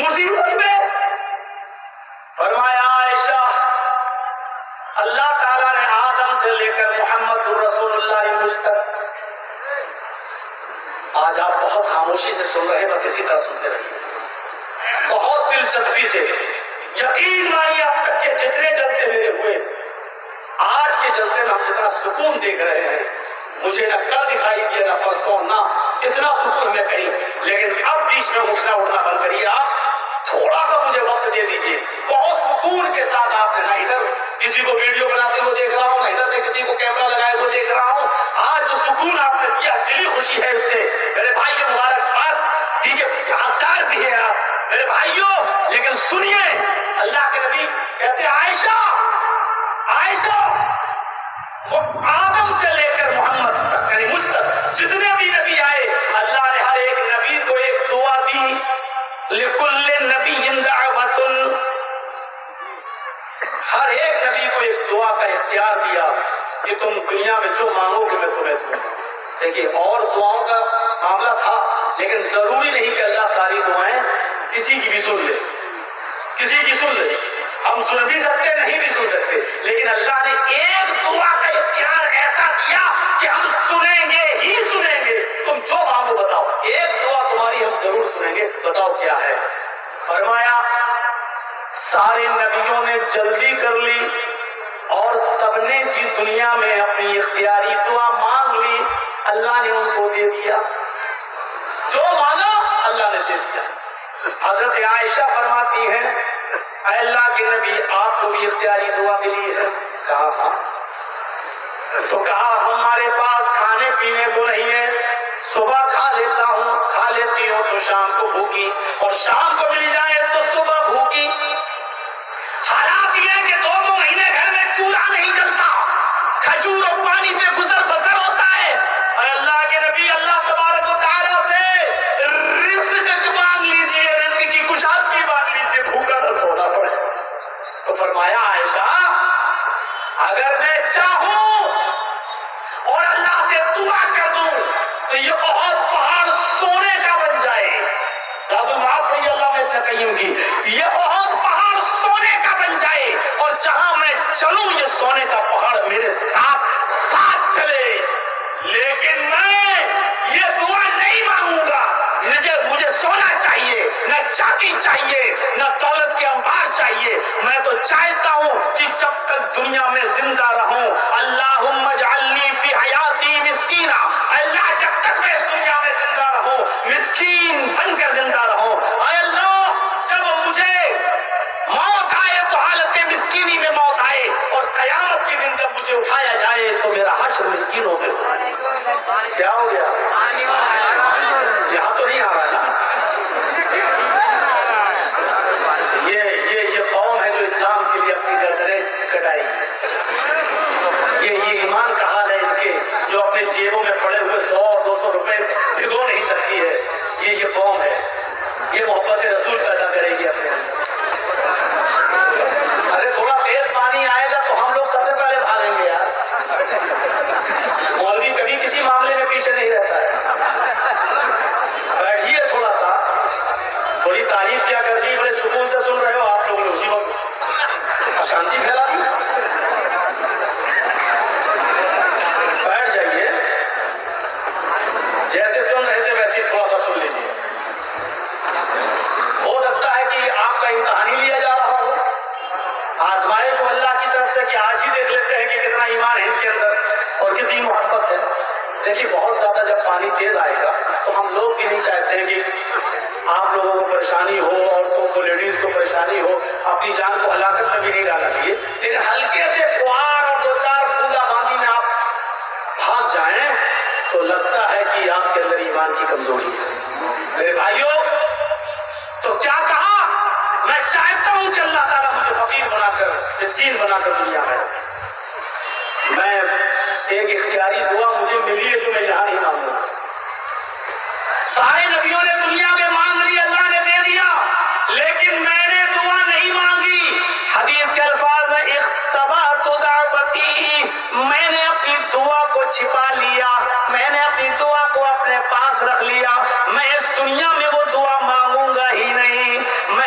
مصیبت میں. فرمایا عائشہ اللہ تعالیٰ نے آدم سے لے کر محمد رسول اللہ مجھ تک. آج آپ بہت خاموشی سے سن رہے ہیں, بس اسی طرح سنتے رہیے بہت دلچسپی سے. یقین مانیے اب تک کے جتنے جلسے میرے ہوئے, آج کے جلسے میں ہم جتنا سکون دیکھ رہے ہیں, مجھے نہ کل دکھائی دیا نہ پرسوں, نہ اتنا سکون ہمیں کہیں. لیکن اب بیچ میں اٹھنا اٹھنا بند کریے. آپ تھوڑا سا مجھے وقت دے دیجیے. بہت سکون کے ساتھ آپ نے نہ ادھر کسی کو ویڈیو بناتے ہوئے دیکھ رہا ہوں, نہ ادھر سے کسی کو کیمرہ لگائے ہوئے دیکھ رہا ہوں. آج جو سکون آپ نے دیا دلی خوشی ہے اس سے. میرے بھائی کے مبارکباد, ٹھیک ہے حقدار بھی ہے آپ میرے بھائیوں. لیکن سنیے, اللہ کے نبی کہتے ہیں عائشہ آدم سے لے کر محمد تک یعنی مجھ تک جتنے بھی نبی آئے, اللہ نے ہر ایک نبی کو ایک دعا دی. لکل نبی دعوۃ, ہر ایک نبی کو ایک دعا کا اختیار دیا کہ تم دنیا میں جو مانگو کہ میں تمہیں دوں. دیکھیے اور دعاؤں کا معاملہ تھا, لیکن ضروری نہیں کہ اللہ ساری دعائیں کسی کی بھی سن لے, کسی کی سن لے. ہم سن بھی سکتے نہیں بھی سن سکتے, لیکن اللہ نے ایک دعا کا اختیار ایسا دیا کہ ہم سنیں گے ہی سنیں گے. تم جو مانگو بتاؤ, ایک دعا تمہاری ہم ضرور سنیں گے, بتاؤ کیا ہے. فرمایا سارے نبیوں نے جلدی کر لی اور سب نے اسی دنیا میں اپنی اختیاری دعا مانگ لی, اللہ نے ان کو دے دیا. جو مانگا اللہ نے دے دیا. حضرت عائشہ فرماتی ہیں اے اللہ کے نبی آپ کو بھی اختیاری دعا ملی ہے؟ کہا ہاں. تو کہا ہمارے پاس کھانے پینے کو نہیں ہے, صبح کھا لیتا ہوں, کھا لیتی ہوں تو شام کو بھوکی, اور شام کو مل جائے تو صبح بھوکی. حالات یہ کہ 2 مہینے گھر میں چولہا نہیں جلتا, کھجور اور پانی پہ گزر بسر ہوتا ہے. اے اللہ کے نبی اللہ تبارک و تعالیٰ سے رزق مانگ لیجیے, رزق کی کشادگی مانگ لیجیے, بھوکا نہ سونا پڑے. تو فرمایا عائشہ اگر میں چاہوں اور اللہ سے دعا کر دوں تو یہ بہت پہاڑ سونے کا بن جائے. زاد المعاد رضی اللہ عنہ قیم کی, یہ بہت پہاڑ سونے کا بن جائے, اور جہاں میں چلوں یہ سونے کا پہاڑ میرے ساتھ ساتھ چلے. لیکن میں یہ دعا نہیں مانگوں گا. مجھے سونا چاہیے, نہ چاندی چاہیے, نہ دولت کے انبار چاہیے. میں تو چاہتا ہوں کہ جب تک دنیا میں زندہ رہوں اللہم اجعلنی فی حیاتی مسکینا, اللہ جب تک میں اس دنیا میں زندہ رہوں مسکین بن کر زندہ رہوں. اے اللہ جب مجھے موت آئے تو حالت مسکینی میں موت آئے, اور قیامت کے دن جب مجھے اٹھایا جائے تو میرا حشر مسکینوں میں. کیا ہو گیا یہاں تو نہیں آ رہا نا. یہ قوم ہے جو اسلام کے لیے اپنی گردنیں کٹائی. یہ ایمان کا حال ہے ان کے, جو اپنے جیبوں میں پڑے ہوئے 100 اور 200 روپے بھگو نہیں سکتی ہے. یہ قوم ہے, یہ محبت رسول پیدا کرے گی اپنے اندر. ارے تھوڑا تیز پانی آئے گا تو ہم لوگ سب سے پہلے بھاگیں گے یار. مولوی کبھی کسی معاملے میں پیچھے نہیں رہتا ہے. بیٹھیے تھوڑا سا, تھوڑی تعریف کیا کر دی, بڑے سکون سے سن رہے ہو آپ لوگ نے, اسی وقت اشانتی پھیلا دی. بیٹھ جائیے, جیسے سن رہے تھے ویسے تھوڑا سا سن لیجیے. ہو سکتا ہے کہ آپ کا امتحان ہی لیا جا رہا ہو, آزمائش ہو اللہ کی طرف سے کہ آج ہی دیکھ لیتے ہیں کہ کتنا ایمان ہے ان کے اندر اور کتنی محبت ہے. دیکھیے بہت زیادہ جب پانی تیز آئے گا تو ہم لوگ بھی نہیں چاہتے ہیں کہ آپ لوگوں کو پریشانی ہو, عورتوں کو, لیڈیز کو پریشانی ہو. اپنی جان کو ہلاکت میں بھی نہیں ڈالنا چاہیے, لیکن ہلکے سے فوار اور 2-4 بوندا باندی میں آپ بھاگ جائیں تو لگتا ہے کہ آپ کے اندر ایمان کی کمزوری ہے. میرے بھائیوں تو کیا کہا, میں چاہتا ہوں کہ اللہ تعالیٰ مجھے فقیر بنا کر, مسکین بنا کر دنیا میں. میں ایک اختیاری دعا مجھے ملی ہے جو میں یہاں نہیں مانگوں. سارے نبیوں نے دنیا میں مانگ لی, اللہ نے دے دیا, لیکن میں نے دعا نہیں مانگی. حدیث کے الفاظ ہیں اختبأت دعوتی, میں نے اپنی دعا کو چھپا لیا, میں نے اپنی دعا کو اپنے پاس رکھ لیا. میں اس دنیا میں وہ دعا مانگوں گا ہی نہیں. میں